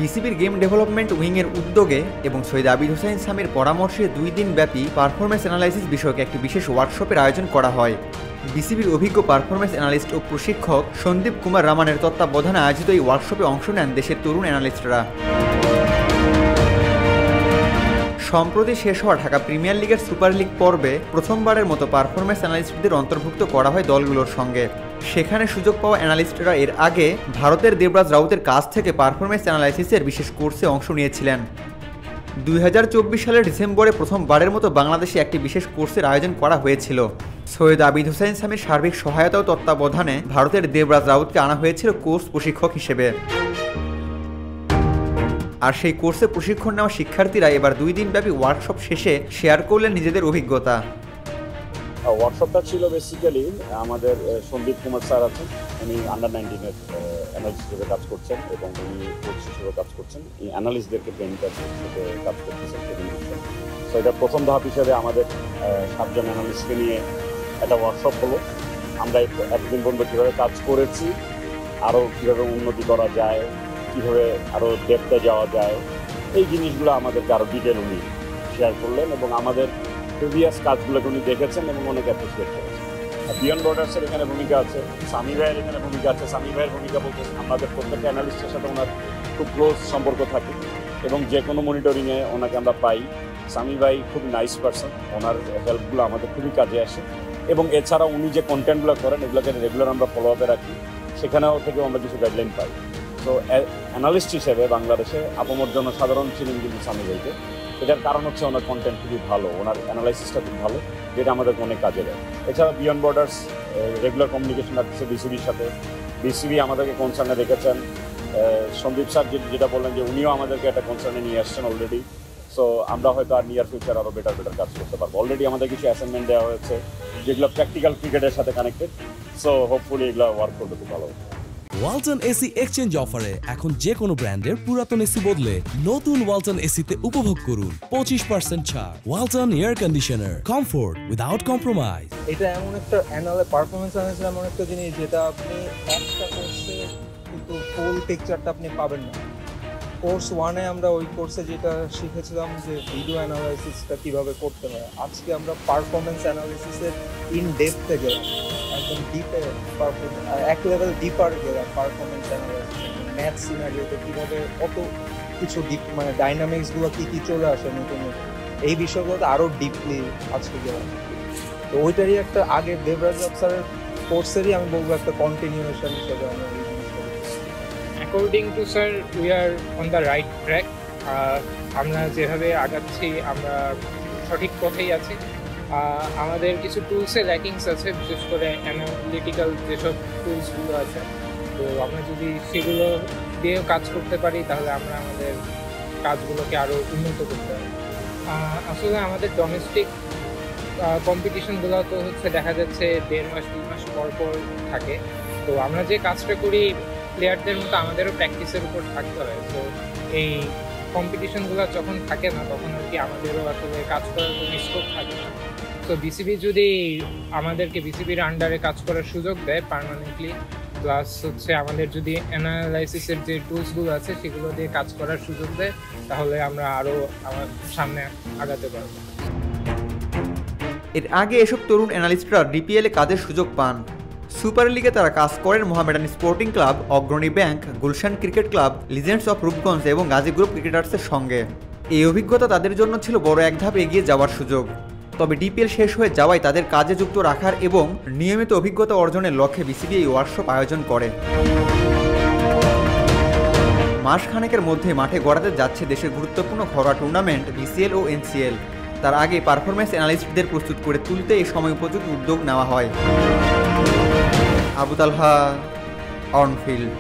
বিসিবির game development উইংয়ের উদ্যোগে এবং সৈয়দ আবিদ হোসেন সামির পরামর্শে 2 দিনব্যাপী পারফরমেন্স অ্যানালাইসিস বিষয়ক একটি বিশেষ ওয়ার্কশপের আয়োজন করা হয়। বিসিবির অভিজ্ঞ পারফরমেন্স অ্যানালিস্ট ও প্রশিক্ষক সন্দীপ কুমার রামানের তত্ত্বাবধানে আয়োজিত এই ওয়ার্কশপে অংশ নেন দেশের তরুণ অ্যানালিস্টরা। সম্প্রতি শেষ হওয়া ঢাকা প্রিমিয়ার লিগের সুপার লিগ পর্বে প্রথমবারের মতো পারফরমেন্স অ্যানালিস্টদের অন্তর্ভুক্ত করা হয় দলগুলোর সঙ্গে। সেখানে সুযোগ পাওয়া অ্যানালিস্টরা এর আগে ভারতের দেবরাজ রাউতের কাছ থেকে পারফরমেন্স অ্যানালাইসিসের বিশেষ কোর্সে অংশ নিয়েছিলেন। 2024 সালের ডিসেম্বরে প্রথমবারের মতো বাংলাদেশে একটি বিশেষ কোর্সের আয়োজন করা হয়েছিল। সৈয়দ আবিদ হোসেন সামির সার্বিক সহায়তা ও তত্ত্বাবধানে ভারতের দেবরাজ রাউতকে আনা হয়েছিল কোর্স প্রশিক্ষক হিসেবে। আর সেই কোর্সে প্রশিক্ষণ নেওয়া শিক্ষার্থীরা এবার 2 দিনব্যাপী ওয়ার্কশপ শেষে শেয়ার করলেন নিজেদের অভিজ্ঞতা। ওয়ার্কশপটা ছিল বেসিক্যালি আমাদের সন্দীপ কুমার স্যার আছেন, উনি আন্ডার-19 এর অ্যানালিস্ট হিসেবে কাজ করছেন এবং উনি কোচ হিসেবে কাজ করছেন। এই অ্যানালিস্টদেরকে ট্রেনিং হিসেবে কাজ করতেছেন, ট্রেনিং দিচ্ছেন। সো এটা প্রথম ধাপ হিসেবে আমাদের 7 জন অ্যানালিস্টকে নিয়ে একটা ওয়ার্কশপ হলো। আমরা একদিন পর্যন্ত কীভাবে কাজ করেছি, আরও কীভাবে উন্নতি করা যায়, কীভাবে আরও ডেপথে যাওয়া যায়, এই জিনিসগুলো আমাদেরকে আরও ডিটেল উনি শেয়ার করলেন এবং আমাদের প্রিভিয়াস কাজগুলোকে উনি দেখেছেন এবং অনেক অ্যাপ্রিসিয়েট করেছেন। বিয়ন্ড বর্ডার্সের এখানে ভূমিকা আছে, সামি ভাইয়ের এখানে ভূমিকা আছে। সামি ভাইয়ের ভূমিকা বলতে আমাদের প্রত্যেকটা অ্যানালিস্টের সাথে ওনার খুব ক্লোজ সম্পর্ক থাকে এবং যে কোনো মনিটরিংয়ে ওনাকে আমরা পাই। সামি ভাই খুব নাইস পারসন, ওনার হেল্পগুলো আমাদের খুবই কাজে আসে এবং এছাড়া উনি যে কন্টেন্টগুলো করেন এগুলোকে রেগুলার আমরা ফলো আপে রাখি, সেখানেও থেকেও আমরা কিছু গাইডলাইন পাই। তো অ্যানালিস্ট হিসেবে বাংলাদেশে আপামর জন্য সাধারণ ছিলেন কিন্তু সামি ভাইকে। এটার কারণ হচ্ছে ওনার কন্টেন্ট খুবই ভালো, ওনার অ্যানালাইসিসটা খুব ভালো, যেটা আমাদেরকে অনেক কাজে দেয়। এছাড়া বিয়ন্ড বর্ডার্স রেগুলার কমিউনিকেশন রাখছে বিসিবির সাথে। বিসিবি আমাদেরকে কনসার্নে রেখেছেন। সন্দীপ স্যার যেটা বললেন যে উনিও আমাদেরকে একটা কনসার্নে নিয়ে আসছেন অলরেডি। সো আমরা হয়তো আর নিয়ার ফিউচার আরও বেটার কাজ করতে পারবো। অলরেডি আমাদের কিছু অ্যাসাইনমেন্ট দেওয়া হয়েছে যেগুলো প্র্যাকটিক্যাল ক্রিকেটের সাথে কানেক্টেড। সো হোপফুলি এগুলো ওয়ার্ক করতে খুব ভালো। ওয়ালটন এসি এক্সচেঞ্জ অফারে এখন যে কোনো ব্র্যান্ডের পুরাতন এসি বদলে নতুন ওয়ালটন এসিতে উপভোগ করুন 25% ছাড়। Walton air conditioner, comfort without compromise. এটা এমন একটা পারফরমেন্স অ্যানালাইসিস এমন একটা জিনিস যেটা আপনি একটা কোর্সে কিন্তু ফুল পিকচারটা আপনি পাবেন না। কোর্স 1-এ আমরা ওই কোর্সে যেটা শিখেছিলাম যে ভিডিও অ্যানালাইসিসটা কীভাবে করতে হয়, আজকে আমরা পারফরমেন্স অ্যানালাইসিসের ইন ডেপথে গেলাম, একদম ডিপে এক লেভেল ডিপার গেলাম পারফরমেন্স অ্যানালাইসিস। ম্যাথ সিনারিওতে কীভাবে কত কিছু ডিপ মানে ডাইনামিক্সগুলো কী চলে আসে নতুন নতুন, এই বিষয়গুলোতে আরও ডিপলি আজকে গেলাম। তো ওইটারই একটা আগের দেবরাজ স্যারের কোর্সেরই আমি বলবো একটা কন্টিনিউয়েশন হিসেবে আমরা এই জিনিসটা। According to sir, we are on the right track. আমরা যেভাবে আগাচ্ছি আমরা সঠিক পথেই আছি। আমাদের কিছু টুলসে ল্যাকিংস আছে, বিশেষ করে অ্যানালিটিক্যাল যেসব টুলসগুলো আছে। তো আমরা যদি সেগুলো দিয়েও কাজ করতে পারি তাহলে আমরা আমাদের কাজগুলোকে আরও উন্নত করতে পারি। আসলে আমাদের ডোমেস্টিক কম্পিটিশনগুলো তো দেখা যাচ্ছে 1.5 মাস 2 মাস পর পর থাকে। তো আমরা যে কাজটা করি প্লেয়ারদের মতো আমাদেরও প্র্যাকটিসের উপর থাকতে হয়। তো এই কম্পিটিশনগুলো যখন থাকে না তখন আর কি আমাদেরও আসলে কাজ করার কোনো স্কোপ থাকে না। তো বিসিবি যদি আমাদেরকে বিসিবির আন্ডারে কাজ করার সুযোগ দেয় পার্মানেন্টলি, প্লাস আমাদের যদি অ্যানালাইসিসের যে টুলসগুলো আছে সেগুলো দিয়ে কাজ করার সুযোগ দেয়, তাহলে আমরা আরও আমার সামনে আগাতে পারবো। এর আগে এসব তরুণ অ্যানালিস্টরা ডিপিএলে কাজের সুযোগ পান। সুপার লিগে তারা কাজ করেন মোহামেডান স্পোর্টিং ক্লাব, অগ্রণী bank, Gulshan cricket club, legends of Rupganj এবং গাজী গ্রুপ ক্রিকেটার্সের সঙ্গে। এই অভিজ্ঞতা তাদের জন্য ছিল বড় এক ধাপ এগিয়ে যাওয়ার সুযোগ। তবে ডিপিএল শেষ হয়ে যাওয়ায় তাদের কাজে যুক্ত রাখার এবং নিয়মিত অভিজ্ঞতা অর্জনের লক্ষ্যে বিসিবি এই ওয়ার্কশপ আয়োজন করে। মাসখানেকের মধ্যে মাঠে গড়াতে যাচ্ছে দেশের গুরুত্বপূর্ণ ঘরোয়া টুর্নামেন্ট বিসিএল ও এনসিএল। তার আগে পারফরমেন্স অ্যানালিস্টদের প্রস্তুত করে তুলতে এই সময় উপযোগী উদ্যোগ নেওয়া হয়। আবু তালহা, অনফিল্ড।